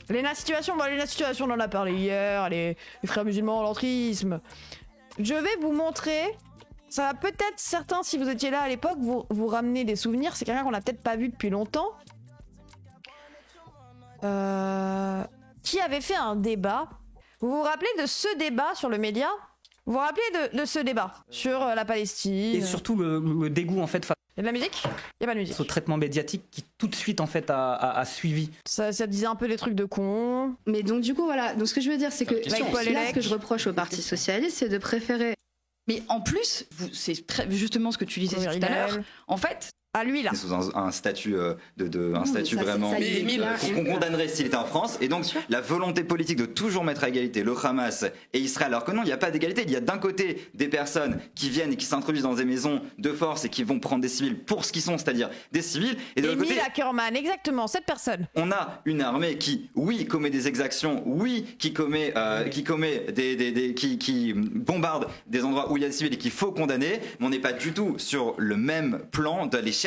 Léna Situation, on en a parlé hier, les frères musulmans, l'entrisme. Je vais vous montrer, ça va peut-être certains, si vous étiez là à l'époque, vous ramener des souvenirs, c'est quelqu'un qu'on a peut-être pas vu depuis longtemps. Qui avait fait un débat. Vous vous rappelez de ce débat sur le média? Vous vous rappelez de ce débat sur la Palestine? Et surtout le dégoût en fait face Il y a de la musique? Il y a pas de musique. au traitement médiatique qui tout de suite en fait a suivi. Ça disait un peu des trucs de cons. Mais donc du coup voilà, donc ce que je veux dire c'est que là, ce que je reproche au Parti Socialiste, c'est de préférer. Mais en plus, c'est justement ce que tu disais tout à l'heure. En fait, à lui là. Sous un statut vraiment qu'on condamnerait s'il était en France. Et donc la volonté politique de toujours mettre à égalité le Hamas et Israël, alors que non, il n'y a pas d'égalité. Il y a d'un côté des personnes qui viennent et qui s'introduisent dans des maisons de force et qui vont prendre des civils pour ce qu'ils sont, c'est-à-dire des civils. Et de l'autre côté, Émile Ackerman, exactement, cette personne. on a une armée qui, oui, commet des exactions, oui, qui bombarde des endroits où il y a des civils et qu'il faut condamner, mais on n'est pas du tout sur le même plan d'aller chercher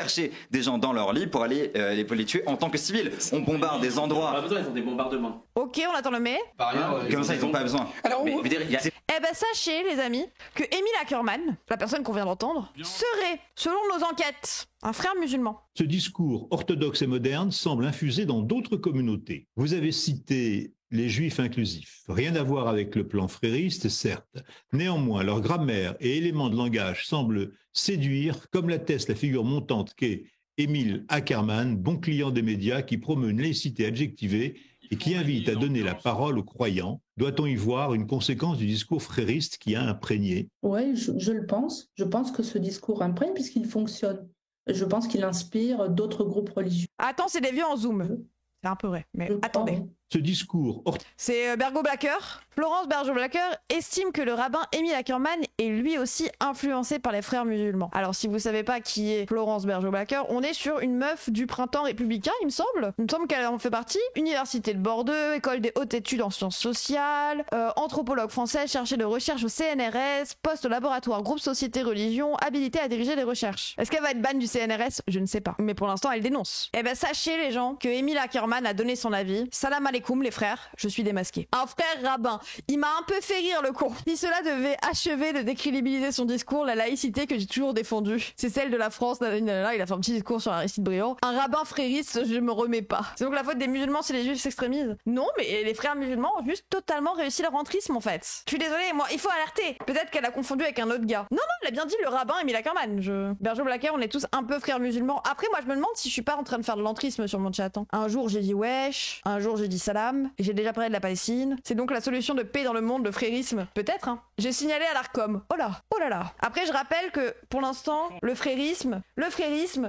des gens dans leur lit pour aller les tuer en tant que civils. On bombarde des endroits. Pas besoin, ils ont des bombardements. Ok, on attend le mais. Par ailleurs, Comme ça, ils n'ont pas besoin. Alors, Mais, Eh ben sachez les amis que Émile Ackerman, la personne qu'on vient d'entendre, serait, selon nos enquêtes, un frère musulman. Ce discours orthodoxe et moderne semble infusé dans d'autres communautés. Vous avez cité les juifs inclusifs. Rien à voir avec le plan frériste, certes. Néanmoins, leur grammaire et éléments de langage semblent séduire, comme l'atteste la figure montante qu'est Émile Ackerman, bon client des médias qui promeut une laïcité adjectivée et qui invite à donner la parole aux croyants. Doit-on y voir une conséquence du discours frériste qui a imprégné? Oui, je le pense. Je pense que ce discours imprègne puisqu'il fonctionne. Je pense qu'il inspire d'autres groupes religieux. Attends, c'est des vieux en zoom. C'est un peu vrai, mais attendez. Ce discours... C'est Bergo Blacker. Florence Bergo-Blacker estime que le rabbin Émile Ackerman est lui aussi influencé par les frères musulmans. Alors si vous savez pas qui est Florence Bergo-Blacker, on est sur une meuf du printemps républicain, il me semble. Il me semble qu'elle en fait partie. Université de Bordeaux, école des hautes études en sciences sociales, anthropologue française, chargée de recherche au CNRS, poste au laboratoire groupe société religion, habilitée à diriger les recherches. Est-ce qu'elle va être banne du CNRS? Je ne sais pas. Mais pour l'instant, elle dénonce. Eh ben sachez les gens que Émile Ackerman a donné son avis. Salam alaikum les frères, je suis démasqué. Un frère rabbin. Il m'a un peu fait rire le con. Si cela devait achever de décrédibiliser son discours, la laïcité que j'ai toujours défendue, c'est celle de la France. Nanana, il a fait un petit discours sur Aristide Briand. Un rabbin frériste, je me remets pas. C'est donc la faute des musulmans si les juifs s'extrémisent? Non, mais les frères musulmans ont juste totalement réussi leur rentrisme en fait. Je suis désolée, moi, il faut alerter. Peut-être qu'elle a confondu avec un autre gars. Non, il a bien dit le rabbin Émile Ackerman. Berger-Blacker, on est tous un peu frères musulmans. Après, moi, je me demande si je suis pas en train de faire de l'entrisme sur mon chat. Un jour, j'ai dit wesh. Un jour, j'ai dit salam. Et j'ai déjà parlé de la Palestine. C'est donc la solution de paix dans le monde, le frérisme? Peut-être, hein. J'ai signalé à l'ARCOM. Oh là là. Après, je rappelle que, pour l'instant, le frérisme,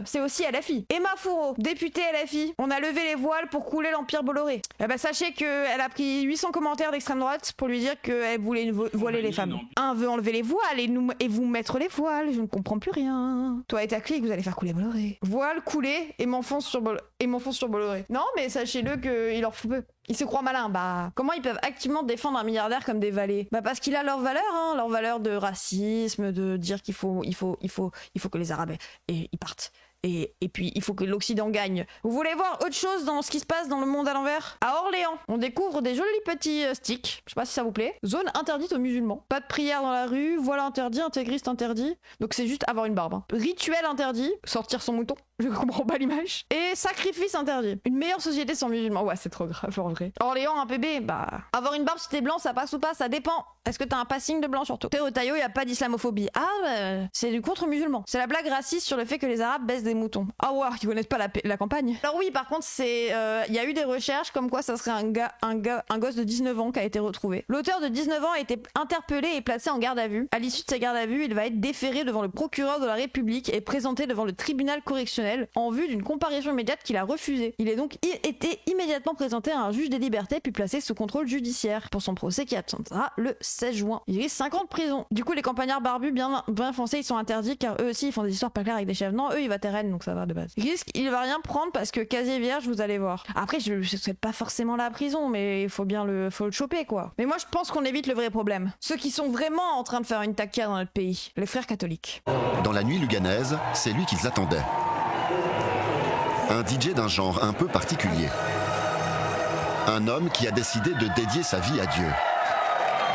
c'est aussi LFI. Emma Fourreau, députée LFI. On a levé les voiles pour couler l'Empire Bolloré. Eh ben, sachez qu'elle a pris 800 commentaires d'extrême droite pour lui dire qu'elle voulait voiler les femmes. Un veut enlever les voiles et vous mettre les voiles. Je ne comprends plus rien. Toi et ta clique, vous allez faire couler Bolloré. Voile, couler et m'enfonce sur Bolloré. Non, mais sachez-le qu'il leur fout peu. Ils se croient malins. Bah, comment ils peuvent activement défendre un milliardaire comme des valets? Bah, parce qu'il a leur valeur, hein, leur valeur de racisme, de dire qu'il faut que les Arabes ils partent. Et puis, il faut que l'Occident gagne. Vous voulez voir autre chose dans ce qui se passe dans le monde à l'envers? À Orléans, on découvre des jolis petits sticks. Je sais pas si ça vous plaît. Zone interdite aux musulmans. Pas de prière dans la rue, voile interdit, intégriste interdit. Donc c'est juste avoir une barbe. Hein. Rituel interdit, sortir son mouton. Je comprends pas l'image. Et sacrifice interdit. Une meilleure société sans musulmans. Ouais, c'est trop grave en vrai. Orléans, un PB, bah... Avoir une barbe si t'es blanc, ça passe ou pas? Ça dépend. Est-ce que t'as un passing de blanc surtout? Au Taillot, y a pas d'islamophobie. Ah, c'est du contre-musulman. C'est la blague raciste sur le fait que les Arabes baissent des moutons. Ah ouais, ils connaissent pas la campagne. Alors oui, par contre, y a eu des recherches comme quoi ça serait un gosse de 19 ans qui a été retrouvé. L'auteur de 19 ans a été interpellé et placé en garde à vue. À l'issue de sa garde à vue, il va être déféré devant le procureur de la République et présenté devant le tribunal correctionnel en vue d'une comparution immédiate qu'il a refusée. Il est donc été immédiatement présenté à un juge des libertés puis placé sous contrôle judiciaire pour son procès qui attendra le 16 juin. Il risque 5 ans de prison. Du coup, les campagnards barbus bien foncés, ils sont interdits car eux aussi ils font des histoires pas claires avec des chefs. Non, eux ils votent RN donc ça va de base. Il va rien prendre parce que casier vierge, vous allez voir. Après, je souhaite pas forcément la prison, mais il faut le choper quoi. Mais moi je pense qu'on évite le vrai problème. Ceux qui sont vraiment en train de faire une taquia dans notre pays, les frères catholiques. Dans la nuit luganaise, c'est lui qu'ils attendaient. Un DJ d'un genre un peu particulier. Un homme qui a décidé de dédier sa vie à Dieu.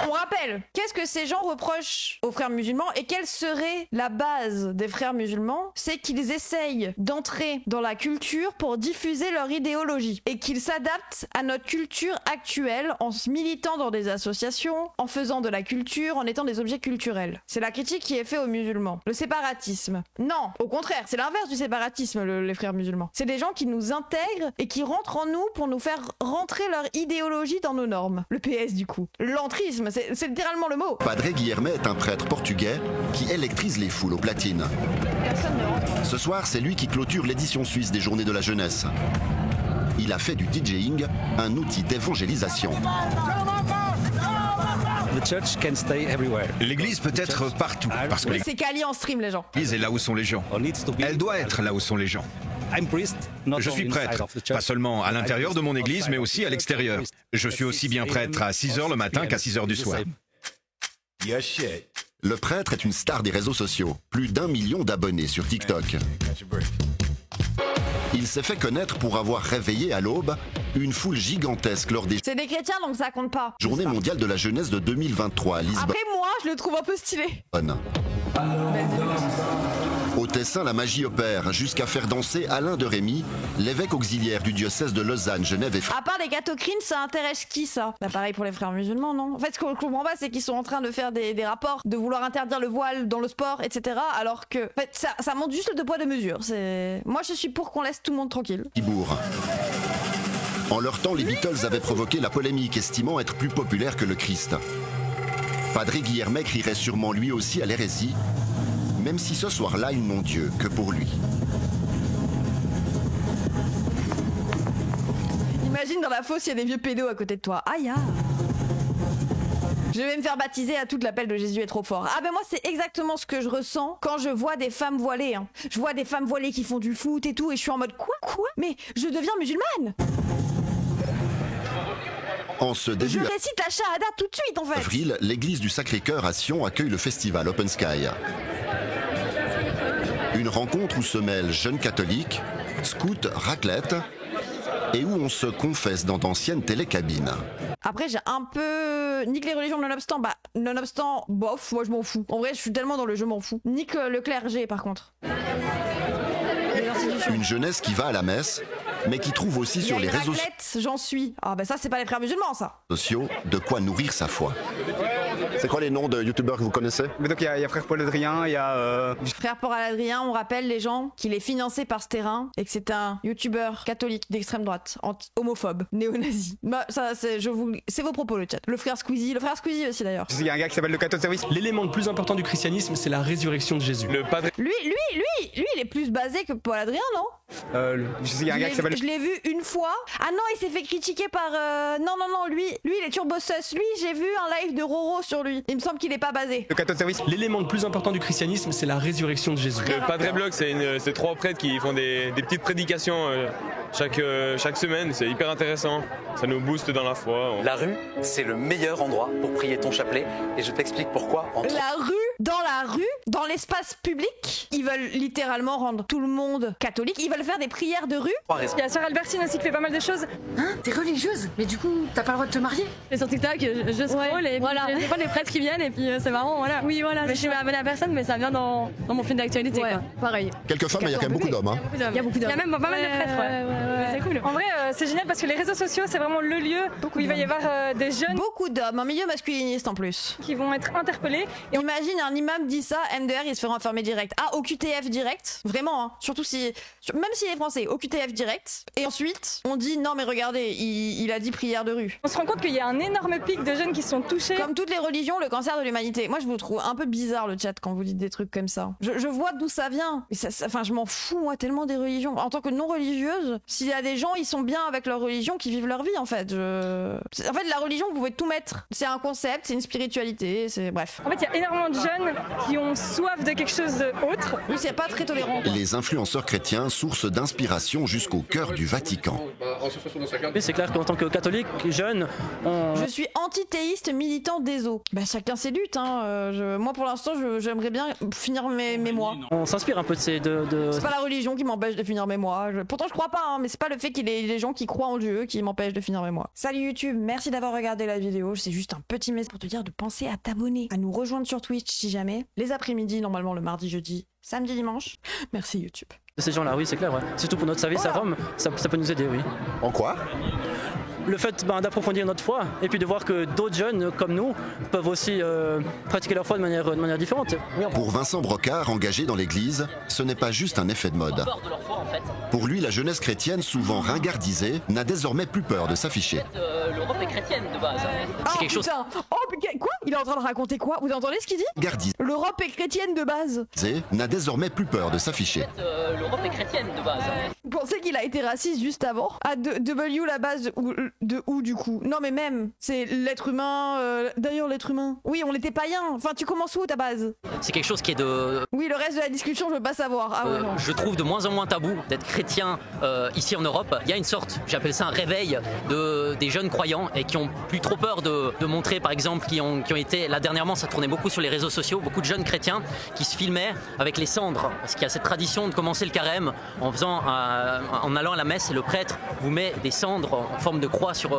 On rappelle, qu'est-ce que ces gens reprochent aux frères musulmans et quelle serait la base des frères musulmans? C'est qu'ils essayent d'entrer dans la culture pour diffuser leur idéologie et qu'ils s'adaptent à notre culture actuelle en se militant dans des associations, en faisant de la culture, en étant des objets culturels. C'est la critique qui est faite aux musulmans. Le séparatisme. Non, au contraire, c'est l'inverse du séparatisme, les frères musulmans. C'est des gens qui nous intègrent et qui rentrent en nous pour nous faire rentrer leur idéologie dans nos normes. Le PS du coup. L'entrisme, c'est littéralement le mot. Padre Guilherme est un prêtre portugais qui électrise les foules au platine. Personne ne rentre. Ce soir, c'est lui qui clôture l'édition suisse des Journées de la Jeunesse. Il a fait du DJing un outil d'évangélisation. L'église peut être partout, parce que C'est Kali en stream, les gens. l'église est là où sont les gens. Elle doit être là où sont les gens. Je suis prêtre, pas seulement à l'intérieur de mon église, mais aussi à l'extérieur. Je suis aussi bien prêtre à 6h le matin qu'à 6h du soir. Le prêtre est une star des réseaux sociaux. Plus d'1 million d'abonnés sur TikTok. Il s'est fait connaître pour avoir réveillé à l'aube une foule gigantesque lors des C'est des chrétiens, donc ça compte pas. Journées mondiales de la jeunesse de 2023 à Lisbonne. Après, moi, je le trouve un peu stylé. Au Tessin, la magie opère, jusqu'à faire danser Alain de Rémy, l'évêque auxiliaire du diocèse de Lausanne, Genève et À part les catocrines, ça intéresse qui, ça? Bah pareil pour les frères musulmans, non? En fait, ce que je comprends pas, c'est qu'ils sont en train de faire des rapports, de vouloir interdire le voile dans le sport, etc. Alors que, en fait, ça montre juste le deux poids deux mesures. Moi, je suis pour qu'on laisse tout le monde tranquille. Fribourg. En leur temps, les Beatles avaient provoqué la polémique, estimant être plus populaires que le Christ. Padre Guilherme crierait sûrement lui aussi à l'hérésie, même si ce soir-là, ils n'ont Dieu que pour lui. Imagine dans la fosse, il y a des vieux pédos à côté de toi. Aïe, ah. Je vais me faire baptiser à toute l'appel de Jésus est trop fort. Ah ben moi c'est exactement ce que je ressens quand je vois des femmes voilées. Hein. Je vois des femmes voilées qui font du foot et tout et je suis en mode quoi? Mais je deviens musulmane. En ce début Je récite la shahada tout de suite en fait. avril, l'église du Sacré-Cœur à Sion accueille le festival Open Sky. Une rencontre où se mêlent jeunes catholiques, scouts, raclette et où on se confesse dans d'anciennes télécabines. Après j'ai un peu nique les religions nonobstant, bof, moi je m'en fous. En vrai je suis tellement dans le je m'en fous. Nique le clergé par contre. Une jeunesse qui va à la messe, mais qui trouve aussi sur les réseaux j'en suis. Ah bah ça c'est pas les frères musulmans ça. Sociaux de quoi nourrir sa foi. C'est quoi les noms de youtubeurs que vous connaissez? Donc il y a Frère Paul Adrien, il y a... Frère Paul Adrien, on rappelle les gens qu'il est financé par ce terrain et que c'est un youtubeur catholique d'extrême droite, homophobe, néo-nazi. Bah ça c'est vos propos le chat. Le frère Squeezie aussi d'ailleurs. Il y a un gars qui s'appelle le Cato Service. L'élément le plus important du christianisme, c'est la résurrection de Jésus. Le padre... Lui il est plus basé que Paul Adrien, non? Il y a un gars qui s'appelle... Je l'ai vu une fois. Ah non, il s'est fait critiquer par... Non, lui il est turbo-sus. Lui, j'ai vu un live de Roro sur lui. Il me semble qu'il est pas basé. Le Cato Service. L'élément le plus important du christianisme, c'est la résurrection de Jésus. Le Padre Blog, c'est 3 prêtres qui font des petites prédications chaque semaine. C'est hyper intéressant. Ça nous booste dans la foi. La rue, c'est le meilleur endroit pour prier ton chapelet. Et je t'explique pourquoi. Dans la rue, dans l'espace public, ils veulent littéralement rendre tout le monde catholique. Ils veulent faire des prières de rue. Il y a Sœur Albertine aussi qui fait pas mal de choses. Hein? T'es religieuse? Mais du coup, t'as pas le droit de te marier? Et sur TikTok, je scroll et voilà. Des fois les prêtres qui viennent et puis c'est marrant, voilà. Oui, voilà. Mais je suis abonnée à personne, mais ça vient dans mon fil d'actualité. Ouais, pareil. Quelques femmes, mais il y a quand même beaucoup d'hommes. Hein. Il y a beaucoup d'hommes. Il y a même pas mal de prêtres. Ouais. C'est cool. En vrai, c'est génial parce que les réseaux sociaux, c'est vraiment le lieu où il va y avoir des jeunes. Beaucoup d'hommes, un milieu masculiniste en plus. Qui vont être interpellés. Et imagine un imam dit ça, MDR, il se fait renfermer direct. Ah, au QTF direct. Vraiment, hein. Surtout même s'il est français, au QTF direct. Et ensuite, on dit non, mais regardez, il a dit prière de rue. On se rend compte qu'il y a un énorme pic de jeunes qui sont touchés. Comme toutes les religions, le cancer de l'humanité. Moi, je vous trouve un peu bizarre le chat quand vous dites des trucs comme ça. Je vois d'où ça vient. Mais enfin, je m'en fous, moi, tellement des religions. En tant que non-religieuse, s'il y a des gens, ils sont bien avec leur religion, qui vivent leur vie, en fait. En fait, la religion, vous pouvez tout mettre. C'est un concept, c'est une spiritualité, c'est bref. En fait, il y a énormément de jeunes jeunes qui ont soif de quelque chose d'autre. Oui, c'est pas très tolérant. Les influenceurs chrétiens, source d'inspiration jusqu'au cœur du Vatican. Oui, c'est clair qu'en tant que catholique jeune, Je suis antithéiste militant des eaux. Bah, chacun ses luttes. Moi, pour l'instant, j'aimerais bien finir mes mois. On s'inspire un peu de ces... C'est pas la religion qui m'empêche de finir mes mois. Pourtant, je crois pas, mais c'est pas le fait qu'il y ait des gens qui croient en Dieu qui m'empêchent de finir mes mois. Salut YouTube, merci d'avoir regardé la vidéo. C'est juste un petit message pour te dire de penser à t'abonner, à nous rejoindre sur Twitch si jamais. Les après-midi, normalement le mardi, jeudi, samedi, dimanche. Merci YouTube. Ces gens-là, oui, c'est clair. Ouais. Surtout pour notre service à Rome, ça peut nous aider, oui. En quoi ? Le fait d'approfondir notre foi et puis de voir que d'autres jeunes comme nous peuvent aussi pratiquer leur foi de manière différente. Pour Vincent Brocard, engagé dans l'église, ce n'est pas juste un effet de mode. Pour lui, la jeunesse chrétienne, souvent ringardisée, n'a désormais plus peur de s'afficher. L'Europe est chrétienne de base. C'est quelque chose. Oh putain, quoi ? Il est en train de raconter quoi ? Vous entendez ce qu'il dit ? L'Europe est chrétienne de base. N'a désormais plus peur de s'afficher. L'Europe est chrétienne de base. Vous pensez qu'il a été raciste juste avant ? À W la base de où du coup ? Non mais même, c'est l'être humain. D'ailleurs l'être humain. Oui, on était païens. Enfin, tu commences où ta base ? C'est quelque chose qui est de. Oui, le reste de la discussion, je veux pas savoir. Ah ouais, non. Je trouve de moins en moins tabou d'être chrétien ici en Europe. Il y a une sorte, j'appelle ça un réveil des jeunes croyants et qui ont plus trop peur de montrer, par exemple, qui ont été là dernièrement, ça tournait beaucoup sur les réseaux sociaux, beaucoup de jeunes chrétiens qui se filmaient avec les cendres, parce qu'il y a cette tradition de commencer le carême en allant à la messe et le prêtre vous met des cendres en forme de croix sur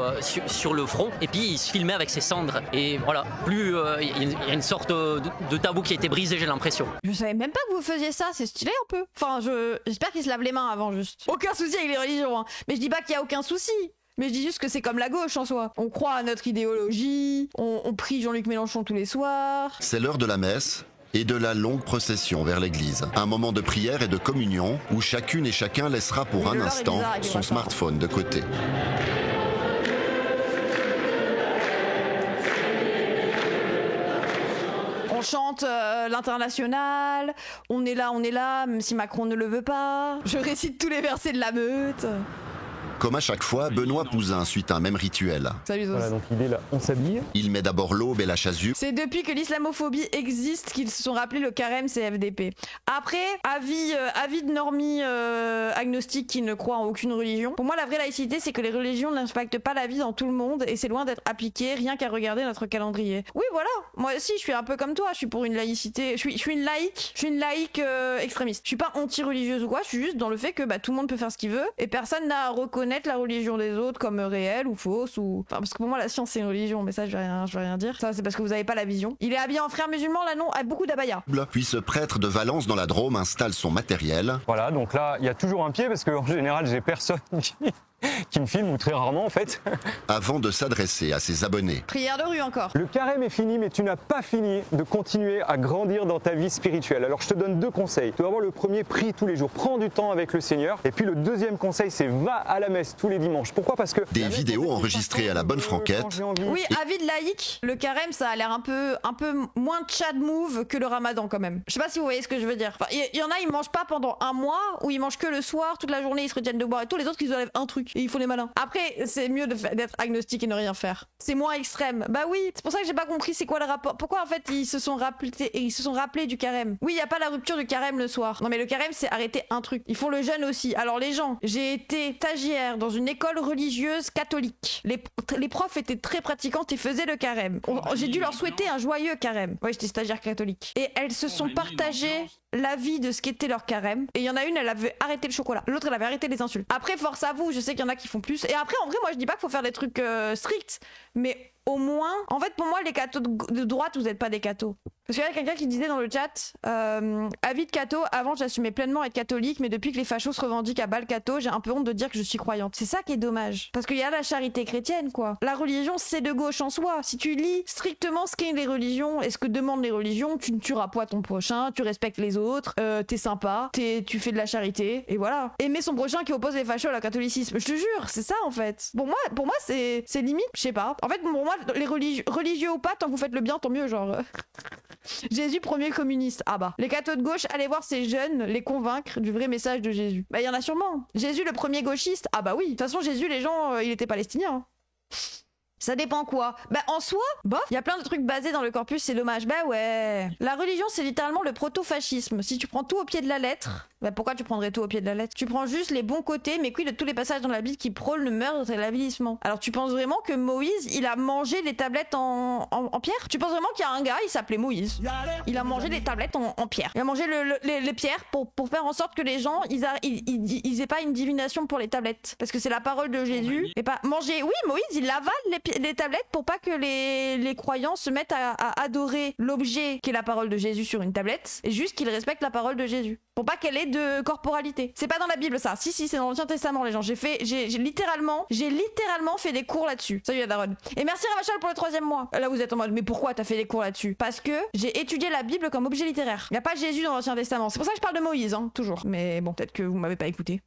le front et puis il se filmait avec ces cendres et voilà, plus il y a une sorte de tabou qui a été brisé, j'ai l'impression. Je savais même pas que vous faisiez ça, c'est stylé un peu. Enfin, j'espère qu'ils se lavent les mains avant juste. Aucun souci avec les religions, hein. Mais je dis pas qu'il y a aucun souci. Mais je dis juste que c'est comme la gauche en soi. On croit à notre idéologie, on prie Jean-Luc Mélenchon tous les soirs. C'est l'heure de la messe et de la longue procession vers l'église. Un moment de prière et de communion où chacune et chacun laissera pour un instant son smartphone de côté. On chante l'international, on est là, même si Macron ne le veut pas. Je récite tous les versets de la meute. Comme à chaque fois, Benoît Pouzin suit un même rituel. Salut Zos. Voilà, donc l'idée là, on s'habille. Il met d'abord l'aube et la chasuble. C'est depuis que l'islamophobie existe qu'ils se sont rappelés le carême CFDP. Après, avis de normies agnostiques qui ne croient en aucune religion. Pour moi, la vraie laïcité, c'est que les religions n'impactent pas la vie dans tout le monde et c'est loin d'être appliqué rien qu'à regarder notre calendrier. Oui, voilà. Moi aussi, je suis un peu comme toi. Je suis pour une laïcité. Je suis une laïque extrémiste. Je suis pas anti-religieuse ou quoi. Je suis juste dans le fait que tout le monde peut faire ce qu'il veut et personne n'a à reconnaître la religion des autres comme réelle ou fausse ou parce que pour moi la science c'est une religion, mais ça je vais rien dire. Ça c'est parce que vous avez pas la vision. Il est habillé en frère musulman là, non, avec beaucoup d'abaya. Puis ce prêtre de Valence dans la Drôme installe son matériel. Voilà, donc là il y a toujours un pied parce qu'en général j'ai personne qui me filme, ou très rarement en fait. Avant de s'adresser à ses abonnés. Prière de rue encore. Le carême est fini, mais tu n'as pas fini de continuer à grandir dans ta vie spirituelle. Alors je te donne 2 conseils. Tout d'abord, le premier, prie tous les jours, prends du temps avec le Seigneur. Et puis le deuxième conseil, c'est va à la messe tous les dimanches. Pourquoi ? Parce que... Des vidéos enregistrées à la bonne franquette. Oui, avis de laïque, le carême ça a l'air un peu moins Tchad move que le ramadan quand même. Je sais pas si vous voyez ce que je veux dire. Enfin, il y en a, ils mangent pas pendant un mois, ou ils mangent que le soir, toute la journée ils se retiennent de boire et tout. Les autres ils enlèvent un truc et ils font les malins. Après, c'est mieux d'être agnostique et ne rien faire. C'est moins extrême. Bah oui, c'est pour ça que j'ai pas compris c'est quoi le rapport. Pourquoi en fait ils se sont rappelés du carême. Oui, il y a pas la rupture du carême le soir. Non mais le carême c'est arrêter un truc. Ils font le jeûne aussi. Alors les gens, j'ai été stagiaire dans une école religieuse catholique. Les profs étaient très pratiquantes et faisaient le carême. J'ai dû leur souhaiter un joyeux carême. Ouais, j'étais stagiaire catholique. Et elles se sont partagées l'avis de ce qu'était leur carême. Et il y en a une, elle avait arrêté le chocolat. L'autre, elle avait arrêté les insultes. Après, force à vous, je sais qu'il y en a qui font plus. Et après, en vrai, moi, je dis pas qu'il faut faire des trucs stricts. Mais au moins, en fait, pour moi, les cathos de droite, vous n'êtes pas des cathos. Parce qu'il y a quelqu'un qui disait dans le chat, avis de catho, avant j'assumais pleinement être catholique, mais depuis que les fachos se revendiquent à balle catho, j'ai un peu honte de dire que je suis croyante. C'est ça qui est dommage. Parce qu'il y a la charité chrétienne, quoi. La religion, c'est de gauche en soi. Si tu lis strictement ce qu'est les religions et ce que demandent les religions, tu ne tueras pas ton prochain, tu respectes les autres, t'es sympa, tu fais de la charité, et voilà. Aimer son prochain qui oppose les fachos au catholicisme. Je te jure, c'est ça en fait. Pour moi c'est limite, je sais pas. En fait, pour moi, les religieux ou pas, tant que vous faites le bien, tant mieux, genre. Jésus premier communiste. Ah bah. Les cathos de gauche, allez voir ces jeunes, les convaincre du vrai message de Jésus. Bah il y en a sûrement. Jésus le premier gauchiste. Ah bah oui. De toute façon Jésus, les gens, il était palestinien. Hein. Ça dépend quoi. Bah en soi, il y a plein de trucs basés dans le corpus, c'est dommage. Bah ouais. La religion, c'est littéralement le proto-fascisme. Si tu prends tout au pied de la lettre, pourquoi tu prendrais tout au pied de la lettre? Tu prends juste les bons côtés, mais de tous les passages dans la Bible qui prônent le meurtre et l'avilissement. Alors tu penses vraiment que Moïse, il a mangé les tablettes en pierre? Tu penses vraiment qu'il y a un gars, il s'appelait Moïse, il a mangé les tablettes en pierre. Il a mangé les pierres pour faire en sorte que les gens, ils aient pas une divination pour les tablettes. Parce que c'est la parole de Jésus. Et pas manger. Oui, Moïse, il avale les tablettes pour pas que les croyants se mettent à adorer l'objet qui est la parole de Jésus sur une tablette, et juste qu'ils respectent la parole de Jésus. Pour pas qu'elle ait de corporalité. C'est pas dans la Bible ça. Si, c'est dans l'Ancien Testament, les gens. J'ai littéralement fait des cours là-dessus. Salut la daronne. Et merci Ravachol pour le 3e mois. Là vous êtes en mode, mais pourquoi t'as fait des cours là-dessus? Parce que j'ai étudié la Bible comme objet littéraire. Y a pas Jésus dans l'Ancien Testament. C'est pour ça que je parle de Moïse, toujours. Mais bon, peut-être que vous m'avez pas écouté.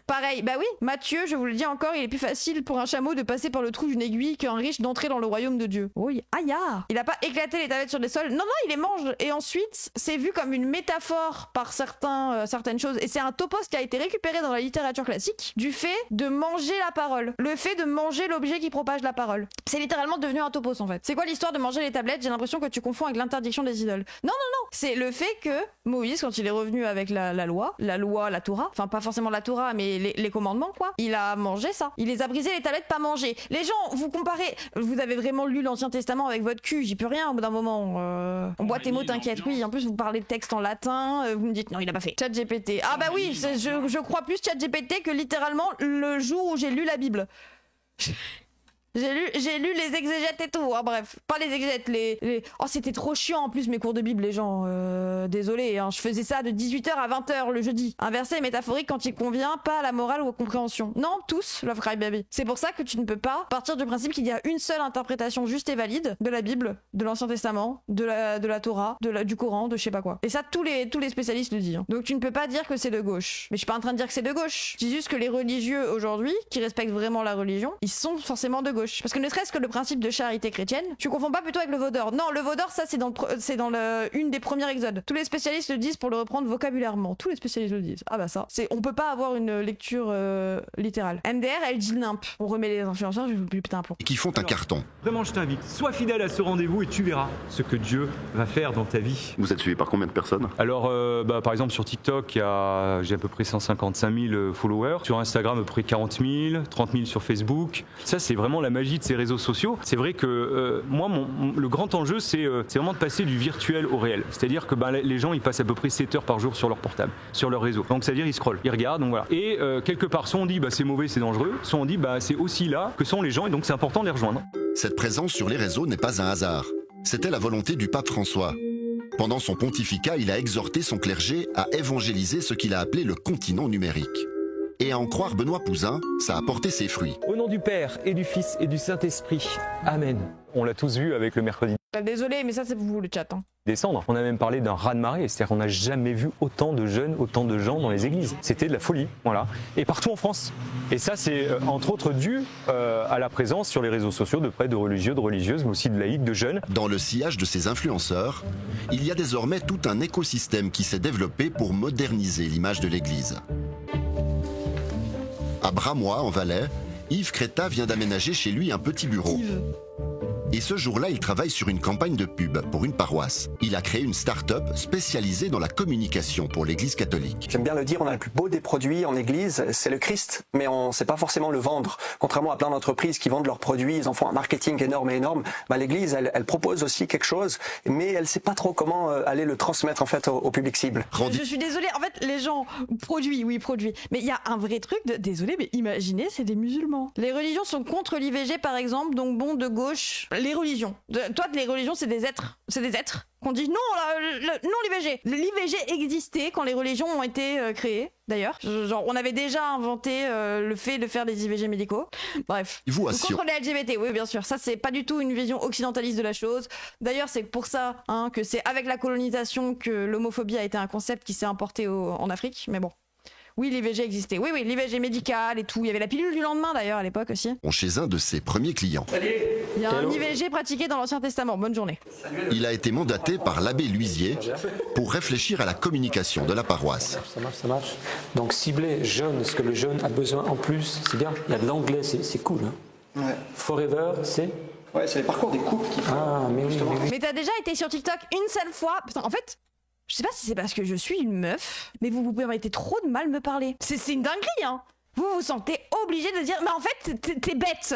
Pareil, bah oui, Matthieu, je vous le dis encore, il est plus facile pour un chameau de passer par le trou d'une aiguille qu'un riche d'entrer dans le royaume de Dieu. Oui, aïe. Il a pas éclaté les tablettes sur des sols. Non, il les mange. Et ensuite, c'est vu comme une métaphore par certaines choses. Et c'est un topos qui a été récupéré dans la littérature classique du fait de manger la parole. Le fait de manger l'objet qui propage la parole. C'est littéralement devenu un topos en fait. C'est quoi l'histoire de manger les tablettes? J'ai l'impression que tu confonds avec l'interdiction des idoles. Non. C'est le fait que Moïse, quand il est revenu avec la loi, la Torah, enfin pas forcément la Torah, mais les commandements quoi, il a mangé ça. Il les a brisés les tablettes, pas mangé. Les gens, vous comparez, vous avez vraiment lu l'Ancien Testament avec votre cul, j'y peux rien au bout d'un moment. On boit tes mots, t'inquiète. Oui, en plus vous parlez de texte en latin, vous me dites non, il a pas fait. ChatGPT. Ah bah oui, je crois plus ChatGPT que littéralement le jour où j'ai lu la Bible. J'ai lu les exégètes et tout, bref, pas les exégètes, Oh c'était trop chiant en plus mes cours de Bible les gens, désolé, je faisais ça de 18h à 20h le jeudi. Un verset métaphorique quand il convient, pas à la morale ou aux compréhensions. Non, tous, Love Cry Baby. C'est pour ça que tu ne peux pas partir du principe qu'il y a une seule interprétation juste et valide de la Bible, de l'Ancien Testament, de la Torah, du Coran, de je sais pas quoi. Et ça tous les spécialistes le disent. Donc tu ne peux pas dire que c'est de gauche. Mais je suis pas en train de dire que c'est de gauche. Je dis juste que les religieux aujourd'hui, qui respectent vraiment la religion, ils sont forcément de gauche. Parce que ne serait-ce que le principe de charité chrétienne, tu confonds pas plutôt avec le veau d'or. Non, le veau d'or, ça c'est dans une des premières exodes. Tous les spécialistes le disent pour le reprendre vocabulairement. Tous les spécialistes le disent. Ah bah ça, on peut pas avoir une lecture littérale. MDR, elle dit nimp. On remet les influenceurs, je vais plus péter un plomb. Qui font un carton. Vraiment, je t'invite. Sois fidèle à ce rendez-vous et tu verras ce que Dieu va faire dans ta vie. Vous êtes suivi par combien de personnes? Alors, par exemple, sur TikTok, j'ai à peu près 155 000 followers. Sur Instagram, à peu près 40 000, 30 000 sur Facebook. Ça, c'est vraiment la magie de ces réseaux sociaux. C'est vrai que moi, le grand enjeu, c'est vraiment de passer du virtuel au réel. C'est-à-dire que les gens, ils passent à peu près 7 heures par jour sur leur portable, sur leur réseau. Donc, c'est-à-dire, ils scrollent, ils regardent, donc voilà. Et quelque part, soit on dit, c'est mauvais, c'est dangereux, soit on dit, c'est aussi là que sont les gens, et donc c'est important de les rejoindre. Cette présence sur les réseaux n'est pas un hasard. C'était la volonté du pape François. Pendant son pontificat, il a exhorté son clergé à évangéliser ce qu'il a appelé le continent numérique. Et à en croire Benoît Pouzin, ça a porté ses fruits. Au nom du Père et du Fils et du Saint-Esprit. Amen. On l'a tous vu avec le mercredi. Désolé, mais ça c'est pour vous le chat. Descendre. On a même parlé d'un raz-de-marée, c'est-à-dire qu'on n'a jamais vu autant de jeunes, autant de gens dans les églises. C'était de la folie, voilà. Et partout en France. Et ça, c'est entre autres dû à la présence sur les réseaux sociaux de près de religieux, de religieuses, mais aussi de laïcs, de jeunes. Dans le sillage de ces influenceurs, il y a désormais tout un écosystème qui s'est développé pour moderniser l'image de l'Église. À Bramois, en Valais, Yves Créta vient d'aménager chez lui un petit bureau. Et ce jour-là, il travaille sur une campagne de pub pour une paroisse. Il a créé une start-up spécialisée dans la communication pour l'Église catholique. J'aime bien le dire, on a le plus beau des produits en Église, c'est le Christ, mais on ne sait pas forcément le vendre. Contrairement à plein d'entreprises qui vendent leurs produits, ils en font un marketing énorme. L'Église, elle propose aussi quelque chose, mais elle ne sait pas trop comment aller le transmettre en fait au public cible. Je suis désolée, en fait, les gens produits, mais il y a un vrai truc désolé, mais imaginez, c'est des musulmans. Les religions sont contre l'IVG, par exemple, donc bon, de gauche. Les religions. Toi, les religions, c'est des êtres. C'est des êtres qu'on dit non, non l'IVG. L'IVG existait quand les religions ont été créées, d'ailleurs. Genre, on avait déjà inventé le fait de faire des IVG médicaux. Bref. Contre les LGBT, oui, bien sûr. Ça, c'est pas du tout une vision occidentaliste de la chose. D'ailleurs, c'est pour ça que c'est avec la colonisation que l'homophobie a été un concept qui s'est importé en Afrique. Mais bon. Oui, l'IVG existait. Oui, l'IVG médical et tout. Il y avait la pilule du lendemain, d'ailleurs, à l'époque aussi. Chez un de ses premiers clients. Il y a un IVG pratiqué dans l'Ancien Testament. Bonne journée. Il a été mandaté par l'abbé Luisier pour réfléchir à la communication de la paroisse. Ça marche. Donc, cibler jeune, ce que le jeune a besoin en plus, c'est bien. Il y a de l'anglais, c'est cool. Hein. Ouais. Forever, c'est... Ouais, c'est les parcours des couples qui font. Ah, mais oui. Mais t'as déjà été sur TikTok une seule fois. Putain, en fait, je sais pas si c'est parce que je suis une meuf, mais vous pouvez été trop de mal me parler. C'est une dinguerie, hein. Vous vous sentez obligé de dire, mais en fait, t'es bête.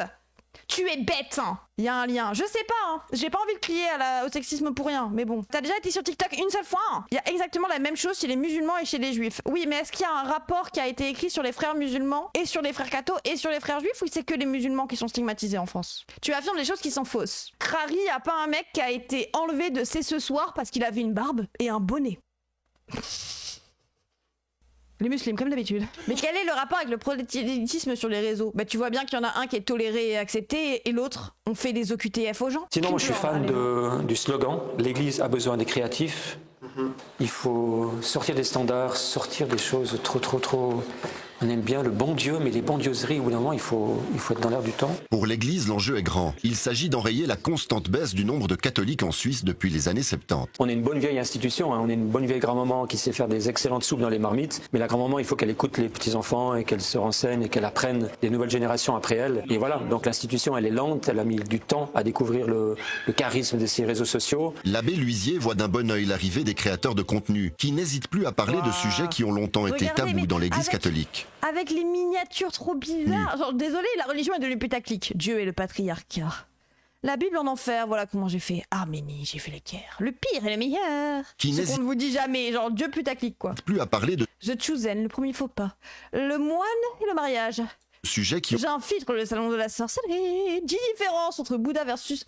Tu es bête, hein. Il y a un lien. Je sais pas, hein. J'ai pas envie de crier au sexisme pour rien, mais bon. T'as déjà été sur TikTok une seule fois, hein. Il y a exactement la même chose chez les musulmans et chez les juifs. Oui, mais est-ce qu'il y a un rapport qui a été écrit sur les frères musulmans et sur les frères cathos et sur les frères juifs, ou c'est que les musulmans qui sont stigmatisés en France? Tu affirmes des choses qui sont fausses. Crary a pas un mec qui a été enlevé de C'est ce soir parce qu'il avait une barbe et un bonnet. Les musulmans, comme d'habitude. Mais quel est le rapport avec le prosélytisme sur les réseaux? Bah, tu vois bien qu'il y en a un qui est toléré et accepté, et l'autre, on fait des OQTF aux gens. Sinon, moi, je suis fan du slogan « L'Église a besoin des créatifs ». Il faut sortir des standards, sortir des choses trop... On aime bien le bon Dieu, mais les bondieuseries, au bout d'un moment, il faut être dans l'air du temps. Pour l'Église, l'enjeu est grand. Il s'agit d'enrayer la constante baisse du nombre de catholiques en Suisse depuis les années 70. On est une bonne vieille institution, hein. On est une bonne vieille grand-maman qui sait faire des excellentes soupes dans les marmites, mais la grand-maman, il faut qu'elle écoute les petits-enfants et qu'elle se renseigne et qu'elle apprenne des nouvelles générations après elle. Et voilà, donc l'institution, elle est lente, elle a mis du temps à découvrir le charisme de ces réseaux sociaux. L'abbé Luisier voit d'un bon œil l'arrivée des créateurs de contenu, qui n'hésitent plus à parler de sujets qui ont longtemps été tabous dans l'Église catholique. Avec les miniatures trop bizarres. Genre, désolé, la religion est devenue putaclic. Dieu est le patriarcat. La Bible en enfer, voilà comment j'ai fait Arménie, j'ai fait les guerres. Le pire et le meilleur. Ce qu'on ne vous dit jamais, genre Dieu putaclic quoi. Plus à parler de The Chosen, le premier faux pas. Le moine et le mariage. Sujet qui J'infiltre le salon de la sorcellerie. 10 différences entre Bouddha versus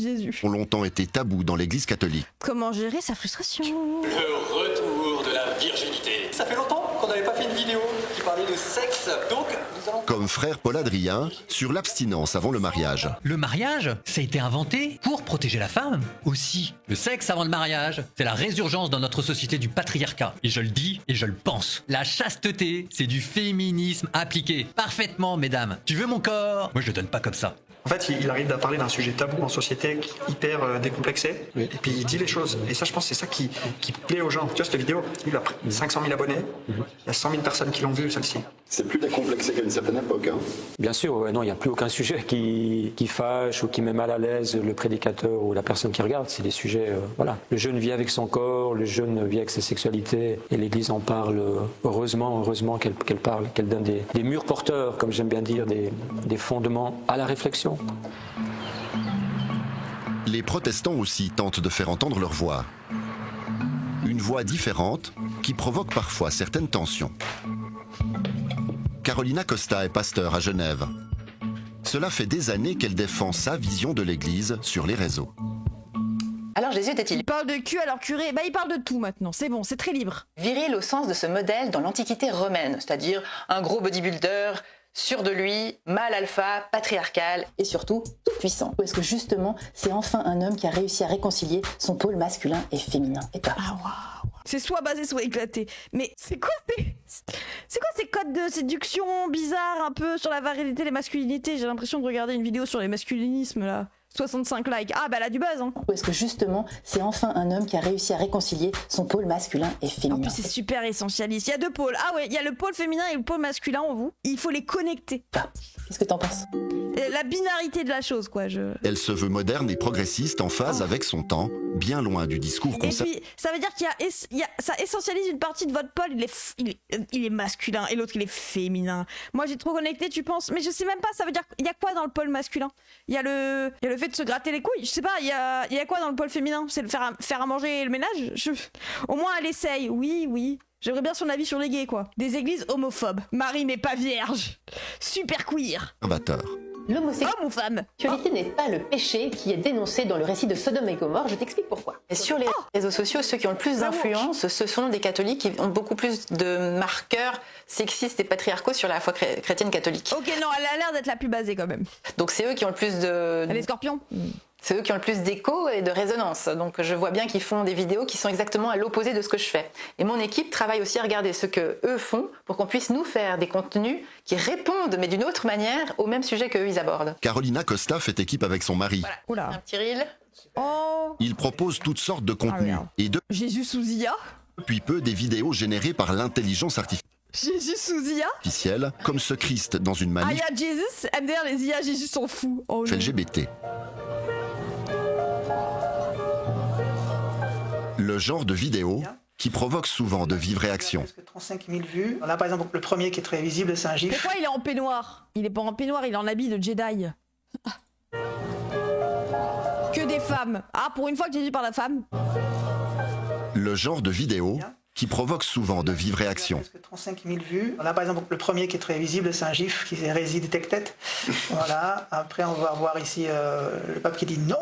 Jésus. ont longtemps été tabous dans l'Église catholique. Comment gérer sa frustration? Le retour de la virginité. Ça fait longtemps qu'on n'avait pas fait une vidéo qui parlait de sexe, donc nous allons... Comme frère Paul Adrien, sur l'abstinence avant le mariage. Le mariage, ça a été inventé pour protéger la femme. Aussi, le sexe avant le mariage, c'est la résurgence dans notre société du patriarcat. Et je le dis et je le pense. La chasteté, c'est du féminisme appliqué. Parfaitement, mesdames. Tu veux mon corps? Moi, je le donne pas comme ça. En fait, il arrive à parler d'un sujet tabou en société, hyper décomplexé, et puis il dit les choses. Et ça, je pense, c'est ça qui plaît aux gens. Tu vois, cette vidéo, il a 500 000 abonnés, il y a 100 000 personnes qui l'ont vue, celle-ci. C'est plus décomplexé qu'à une certaine époque. Hein. Bien sûr, non, il n'y a plus aucun sujet qui fâche ou qui met mal à l'aise le prédicateur ou la personne qui regarde. C'est des sujets, voilà. Le jeune vit avec son corps, le jeune vit avec sa sexualité, et l'Église en parle heureusement qu'elle parle, qu'elle donne des murs porteurs, comme j'aime bien dire, des fondements à la réflexion. Les protestants aussi tentent de faire entendre leur voix. Une voix différente qui provoque parfois certaines tensions. Carolina Costa est pasteur à Genève. Cela fait des années qu'elle défend sa vision de l'Église sur les réseaux. Alors Jésus était-il... Il parle de cul à leur curé, bah il parle de tout maintenant, c'est bon, c'est très libre. Viril au sens de ce modèle dans l'Antiquité romaine, c'est-à-dire un gros bodybuilder, sûr de lui, mâle alpha, patriarcal et surtout tout puissant. Ou est-ce que justement c'est enfin un homme qui a réussi à réconcilier son pôle masculin et féminin? Et toi? Ah waouh. C'est soit basé, soit éclaté. Mais c'est quoi ces codes de séduction bizarres un peu sur la variété des masculinités? J'ai l'impression de regarder une vidéo sur les masculinismes là. 65 likes. Ah bah elle a du buzz hein. Ou est-ce que justement c'est enfin un homme qui a réussi à réconcilier son pôle masculin et féminin? En plus c'est super essentialiste. Il y a deux pôles. Ah ouais, il y a le pôle féminin et le pôle masculin en vous. Il faut les connecter. Qu'est-ce que t'en penses? La binarité de la chose quoi. Elle se veut moderne et progressiste en phase avec son temps, bien loin du discours conservateur. Et puis ça veut dire ça essentialise une partie de votre pôle. Il est masculin et l'autre il est féminin. Moi j'ai trop connecté, tu penses? Mais je sais même pas. Ça veut dire il y a quoi dans le pôle masculin? Il y a le fait de se gratter les couilles, je sais pas, il y a quoi dans le pôle féminin? C'est le faire à manger et le ménage? Au moins elle essaye, oui. J'aimerais bien son avis sur les gays quoi. Des églises homophobes. Marie n'est pas vierge. Super queer. L'homosexualité n'est pas le péché qui est dénoncé dans le récit de Sodome et Gomorrhe, je t'explique pourquoi. Et sur les réseaux sociaux, ceux qui ont le plus d'influence, ce sont des catholiques qui ont beaucoup plus de marqueurs sexistes et patriarcaux sur la foi chrétienne catholique. Ok, non, elle a l'air d'être la plus basée quand même. Donc c'est eux qui ont le plus de... Les scorpions. C'est eux qui ont le plus d'écho et de résonance. Donc je vois bien qu'ils font des vidéos qui sont exactement à l'opposé de ce que je fais. Et mon équipe travaille aussi à regarder ce que eux font pour qu'on puisse nous faire des contenus qui répondent, mais d'une autre manière, au même sujet qu'eux ils abordent. Carolina Costa fait équipe avec son mari. Voilà. Un petit reel. Il propose toutes sortes de contenus. Et Jésus sous IA. Depuis peu, des vidéos générées par l'intelligence artificielle. Jésus sous IA officielle, comme ce Christ dans une manif Aya Jesus, MDR, les IA, Jésus sont fous. Oh, LGBT. Le genre de vidéo qui provoque souvent de vives réactions. 35 000 vues. Là, par exemple, le premier qui est très visible, c'est un gif. Pourquoi il est en peignoir? Il est pas en peignoir, il est en habit de Jedi. Que des femmes. Ah, pour une fois que Jésus parle à femme. Le genre de vidéo qui provoque souvent de vives réactions. 35 000 vues. Là, par exemple, le premier qui est très visible, c'est un gif qui est Hérésie Detected. Voilà. Après, on va voir ici le pape qui dit non,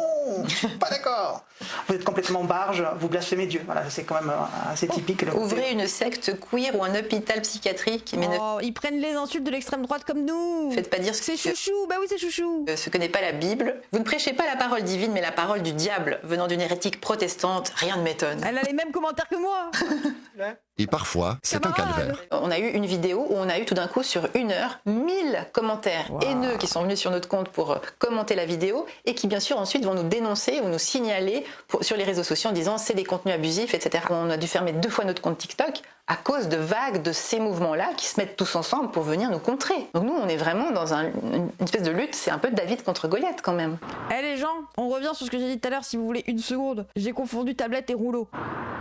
je suis pas d'accord. Vous êtes complètement barge, vous blasphémez Dieu. Voilà, c'est quand même assez typique. Ouvrez une secte queer ou un hôpital psychiatrique. Mais ils prennent les insultes de l'extrême droite comme nous. Faites pas dire c'est chouchou. Bah oui, c'est chouchou. Ce que n'est pas la Bible. Vous ne prêchez pas la parole divine, mais la parole du diable venant d'une hérétique protestante. Rien ne m'étonne. Elle a les mêmes commentaires que moi. Et parfois, c'est un calvaire. On a eu une vidéo où on a eu tout d'un coup sur 1 heure 1000 commentaires haineux qui sont venus sur notre compte pour commenter la vidéo et qui bien sûr ensuite vont nous dénoncer ou nous signaler sur les réseaux sociaux en disant c'est des contenus abusifs, etc. On a dû fermer 2 fois notre compte TikTok à cause de vagues de ces mouvements-là qui se mettent tous ensemble pour venir nous contrer. Donc nous, on est vraiment dans une espèce de lutte, c'est un peu David contre Goliath quand même. Les gens, on revient sur ce que j'ai dit tout à l'heure, si vous voulez une seconde. J'ai confondu tablette et rouleau.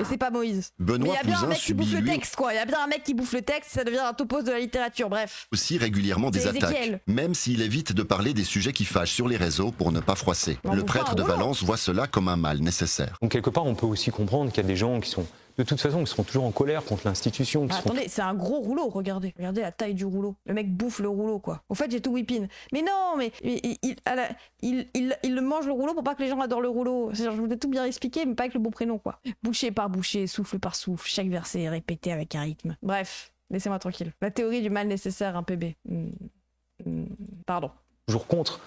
Et c'est pas Moïse. Benoît Pouzin subit, le texte, quoi. Il y a bien un mec qui bouffe le texte, ça devient un topos de la littérature, bref. Aussi régulièrement des attaques, même s'il évite de parler des sujets qui fâchent sur les réseaux pour ne pas froisser. Le prêtre de Valence voit cela comme un mal nécessaire. Donc quelque part, on peut aussi comprendre qu'il y a des gens qui sont, de toute façon, qui seront toujours en colère contre l'institution. Attendez, c'est un gros rouleau, regardez. Regardez la taille du rouleau. Le mec bouffe le rouleau, quoi. Au fait, j'ai tout whippin. Mais non, mais il mange le rouleau pour pas que les gens adorent le rouleau. Je voulais tout bien expliquer, mais pas avec le bon prénom, quoi. Bouchée par bouchée, souffle par souffle, chaque verset est répété avec un rythme. Bref, laissez-moi tranquille. La théorie du mal nécessaire, un PB. Pardon. Toujours contre.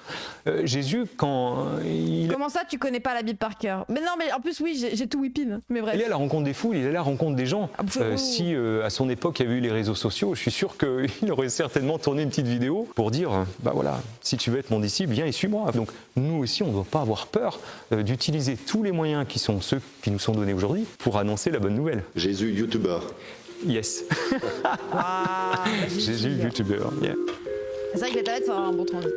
Jésus, quand il... Comment ça, tu connais pas la Bible par cœur? Mais non, mais en plus, oui, j'ai tout whippin. Mais bref. Il est à la rencontre des foules, il est à la rencontre des gens. Si à son époque, il y avait eu les réseaux sociaux, je suis sûr qu'il aurait certainement tourné une petite vidéo pour dire, bah voilà, si tu veux être mon disciple, viens et suis-moi. Donc nous aussi, on ne doit pas avoir peur d'utiliser tous les moyens qui sont ceux qui nous sont donnés aujourd'hui pour annoncer la bonne nouvelle. Jésus, youtubeur. Yes. Jésus, youtubeur. Yeah. C'est vrai que les tablettes, faut avoir un bon transit.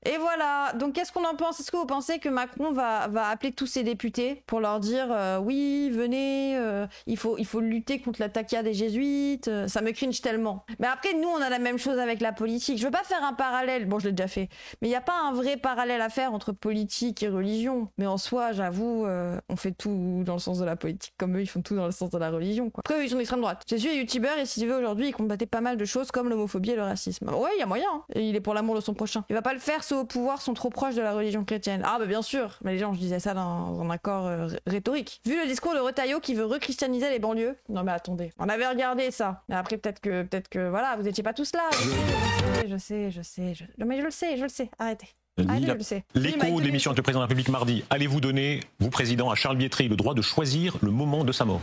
Et voilà, donc qu'est-ce qu'on en pense? Est-ce que vous pensez que Macron va appeler tous ses députés pour leur dire oui, venez, il faut lutter contre la takia des jésuites? Ça me cringe tellement. Mais après, nous, on a la même chose avec la politique. Je veux pas faire un parallèle, bon, je l'ai déjà fait, mais il n'y a pas un vrai parallèle à faire entre politique et religion. Mais en soi, j'avoue, on fait tout dans le sens de la politique, comme eux, ils font tout dans le sens de la religion, quoi. Après, eux, ils sont d'extrême droite. Jésus est youtubeur et s'il veut aujourd'hui, il combattait pas mal de choses comme l'homophobie et le racisme. Ouais, il y a moyen, hein. Et il est pour l'amour de son prochain. Il va pas le faire, ceux au pouvoir sont trop proches de la religion chrétienne. Ah bah bien sûr, mais les gens, je disais ça dans un accord rhétorique. Vu le discours de Retailleau qui veut rechristianiser les banlieues. Non mais attendez, on avait regardé ça. Mais après peut-être que voilà, vous étiez pas tous là. Je sais. Non mais je le sais, arrêtez. L'écho de l'émission avec le président de la République mardi. Allez-vous donner, vous président, à Charles Biétry le droit de choisir le moment de sa mort?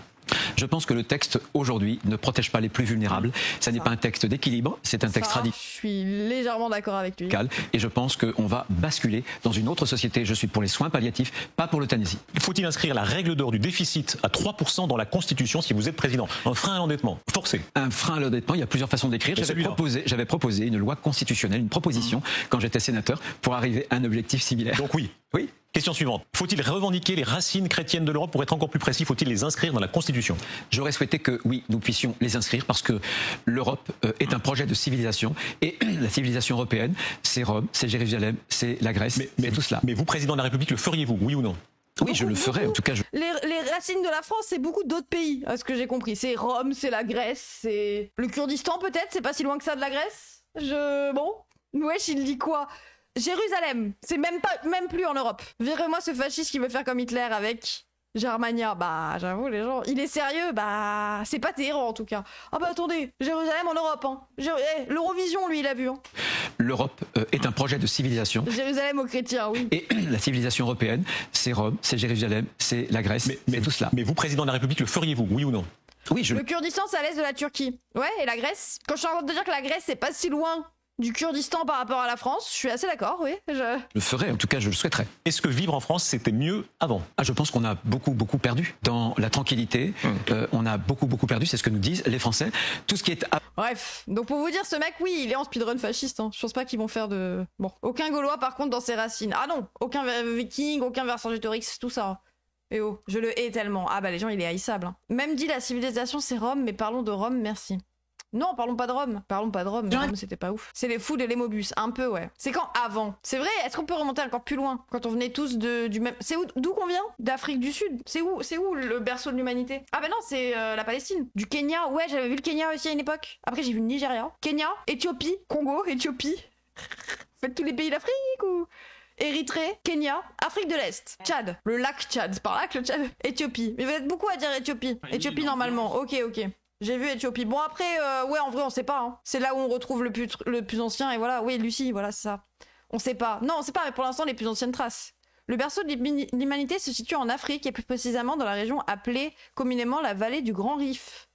Je pense que le texte aujourd'hui ne protège pas les plus vulnérables. Ça n'est pas un texte d'équilibre, c'est un texte radical. Je suis légèrement d'accord avec lui. Et je pense qu'on va basculer dans une autre société. Je suis pour les soins palliatifs, pas pour l'euthanasie. Faut-il inscrire la règle d'or du déficit à 3% dans la Constitution si vous êtes président? Un frein à l'endettement forcé. Un frein à l'endettement, il y a plusieurs façons d'écrire. J'avais proposé une loi constitutionnelle, une proposition, quand j'étais sénateur, pour arriver à un objectif similaire. Donc oui. Oui. Question suivante. Faut-il revendiquer les racines chrétiennes de l'Europe? Pour être encore plus précis, faut-il les inscrire dans la Constitution? J'aurais souhaité que, oui, nous puissions les inscrire parce que l'Europe est un projet de civilisation et la civilisation européenne, c'est Rome, c'est Jérusalem, c'est la Grèce, c'est tout cela. Mais vous, président de la République, le feriez-vous, oui ou non? Oui, je le ferai, en tout cas. Les racines de la France, c'est beaucoup d'autres pays, à ce que j'ai compris. C'est Rome, c'est la Grèce, c'est le Kurdistan peut-être, c'est pas si loin que ça de la Grèce. Bon, wesh, il dit quoi? Jérusalem, c'est même plus en Europe. Virez-moi ce fasciste qui veut faire comme Hitler avec Germania. Bah, j'avoue, les gens, il est sérieux, bah, c'est pas Téhéran en tout cas. Ah bah attendez, Jérusalem en Europe, hein. L'Eurovision, lui, il a vu, hein. L'Europe est un projet de civilisation. Jérusalem aux chrétiens, oui. Et la civilisation européenne, c'est Rome, c'est Jérusalem, c'est la Grèce, c'est tout cela. Mais vous, président de la République, le feriez-vous, oui ou non? Oui, Le Kurdistan, c'est à l'est de la Turquie. Ouais, et la Grèce? Quand je suis en train de dire que la Grèce, c'est pas si loin du Kurdistan par rapport à la France. Je suis assez d'accord, oui. Je le ferai, en tout cas je le souhaiterais. Est-ce que vivre en France c'était mieux avant? Je pense qu'on a beaucoup perdu dans la tranquillité. On a beaucoup perdu, c'est ce que nous disent les Français. Tout ce qui est... Bref, donc pour vous dire, ce mec, oui, il est en speedrun fasciste. Hein. Je pense pas qu'ils vont faire de... Bon, aucun Gaulois par contre dans ses racines. Ah non, aucun Viking, aucun Vercingétorix, tout ça. Et oh, je le hais tellement. Ah bah les gens, il est haïssable. Hein. Même dit la civilisation c'est Rome, mais parlons de Rome, merci. Non, parlons pas de Rome. Parlons pas de Rome. Rome, c'était pas ouf. C'est les fous de l'hémobus, un peu, ouais. C'est quand avant. C'est vrai, est-ce qu'on peut remonter encore plus loin? Quand on venait tous du même... C'est d'où qu'on vient? D'Afrique du Sud. C'est où le berceau de l'humanité? Ah bah non, c'est la Palestine. Du Kenya. Ouais, j'avais vu le Kenya aussi à une époque. Après, j'ai vu le Nigeria. Kenya, Éthiopie, Congo, Éthiopie. Faites tous les pays d'Afrique ou... Érythrée, Kenya, Afrique de l'Est, Tchad, le lac Tchad, c'est par là que le Tchad, Éthiopie. Mais vous êtes beaucoup à dire Éthiopie. Éthiopie normalement, ok. J'ai vu Éthiopie. Bon après, ouais en vrai on sait pas. Hein. C'est là où on retrouve le plus ancien et voilà, oui Lucie, voilà c'est ça. On sait pas. Non on sait pas, mais pour l'instant les plus anciennes traces. Le berceau de l'humanité se situe en Afrique et plus précisément dans la région appelée communément la vallée du Grand Rift,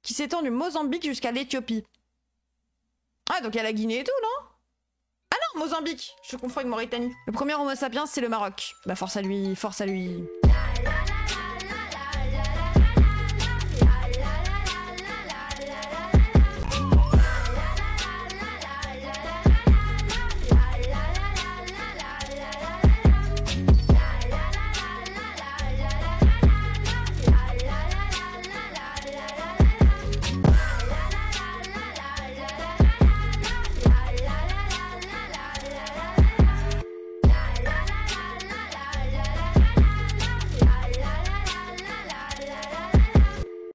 qui s'étend du Mozambique jusqu'à l'Éthiopie. Ah donc il y a la Guinée et tout non? Ah non, Mozambique, je confonds avec Mauritanie. Le premier Homo sapiens, c'est le Maroc. Bah force à lui, force à lui.